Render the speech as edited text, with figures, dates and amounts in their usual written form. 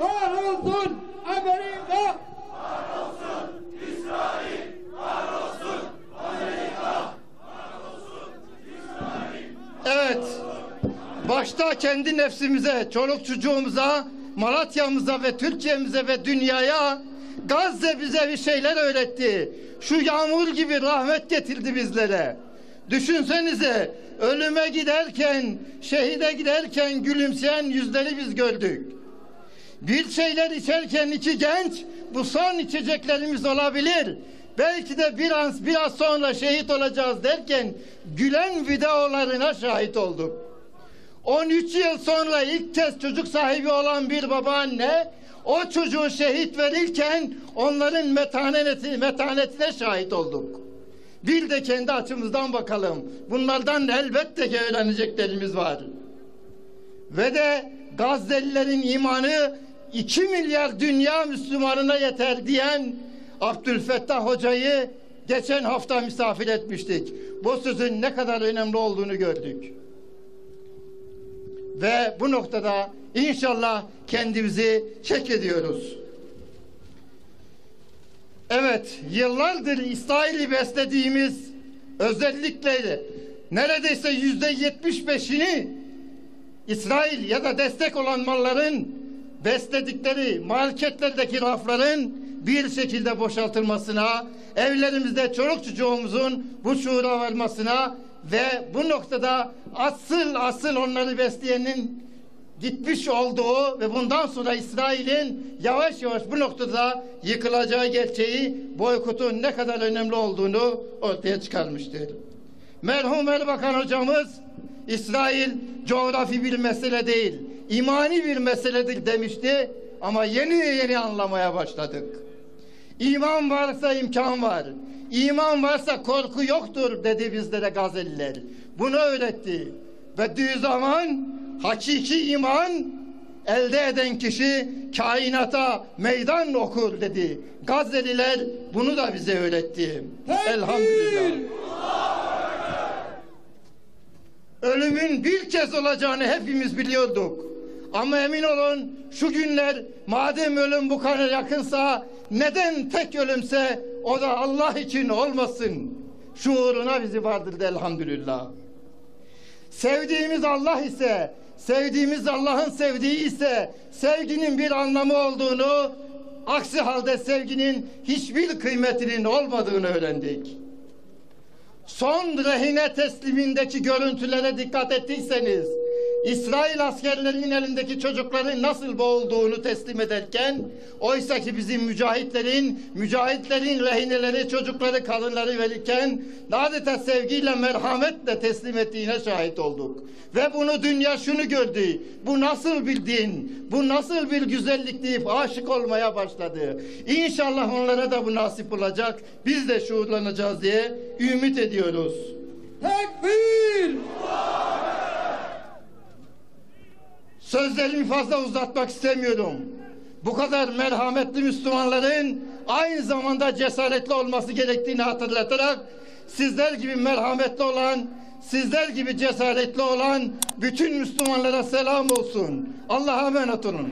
Var olsun Amerika! Var olsun İsrail! Var olsun Amerika! Var olsun İsrail! Evet, başta kendi nefsimize, çoluk çocuğumuza, Malatya'mıza ve Türkiye'mize ve dünyaya Gazze bize bir şeyler öğretti. Şu yağmur gibi rahmet getirdi bizlere. Düşünsenize, ölüme giderken, şehide giderken gülümseyen yüzleri biz gördük. Bir şeyler içerken iki genç, bu son içeceklerimiz olabilir, belki de biraz sonra şehit olacağız derken gülen videolarına şahit olduk. 13 yıl sonra ilk kez çocuk sahibi olan bir babaanne o çocuğu şehit verirken onların metanetine şahit olduk. Bir de kendi açımızdan bakalım. Bunlardan elbette ki öğreneceklerimiz var. Ve de Gazze'lilerin imanı 2 milyar dünya Müslümanına yeter diyen Abdülfettah Hoca'yı geçen hafta misafir etmiştik. Bu sözün ne kadar önemli olduğunu gördük. Ve bu noktada inşallah kendimizi çekiyoruz. Evet, yıllardır İsrail'i beslediğimiz, özellikle neredeyse %75'ini İsrail ya da destek olan malların besledikleri marketlerdeki rafların bir şekilde boşaltılmasına, evlerimizde çoluk çocuğumuzun bu şuura varmasına ve bu noktada asıl onları besleyenin gitmiş olduğu ve bundan sonra İsrail'in yavaş yavaş bu noktada yıkılacağı gerçeği, boykotun ne kadar önemli olduğunu ortaya çıkarmıştır. Merhum Erbakan hocamız, İsrail coğrafi bir mesele değil, imani bir meseledir demişti ama yeni anlamaya başladık. İman varsa imkan var, iman varsa korku yoktur dedi bizlere Gazze'liler. Bunu öğretti. Ve düğü zaman hakiki iman elde eden kişi kainata meydan okur dedi. Gazze'liler bunu da bize öğretti. Elhamdülillah. Ölümün bir kez olacağını hepimiz biliyorduk. Ama emin olun şu günler madem ölüm bu kadar yakınsa neden tek ölümse o da Allah için olmasın şuuruna bizi vardırdı elhamdülillah. Sevdiğimiz Allah ise, sevdiğimiz Allah'ın sevdiği ise sevginin bir anlamı olduğunu, aksi halde sevginin hiçbir kıymetinin olmadığını öğrendik. Son rehine teslimindeki görüntülere dikkat ettiyseniz, İsrail askerlerinin elindeki çocukların nasıl boğulduğunu teslim ederken, oysa ki bizim mücahitlerin rehineleri, çocukları, kadınları verirken adeta sevgiyle, merhametle teslim ettiğine şahit olduk. Ve bunu dünya şunu gördü, bu nasıl bir din, bu nasıl bir güzellik deyip aşık olmaya başladı. İnşallah onlara da bu nasip olacak, biz de şuurlanacağız diye ümit ediyoruz. Tekbir! Sözlerimi fazla uzatmak istemiyorum. Bu kadar merhametli Müslümanların aynı zamanda cesaretli olması gerektiğini hatırlatarak sizler gibi merhametli olan, sizler gibi cesaretli olan bütün Müslümanlara selam olsun. Allah'a emanet olun.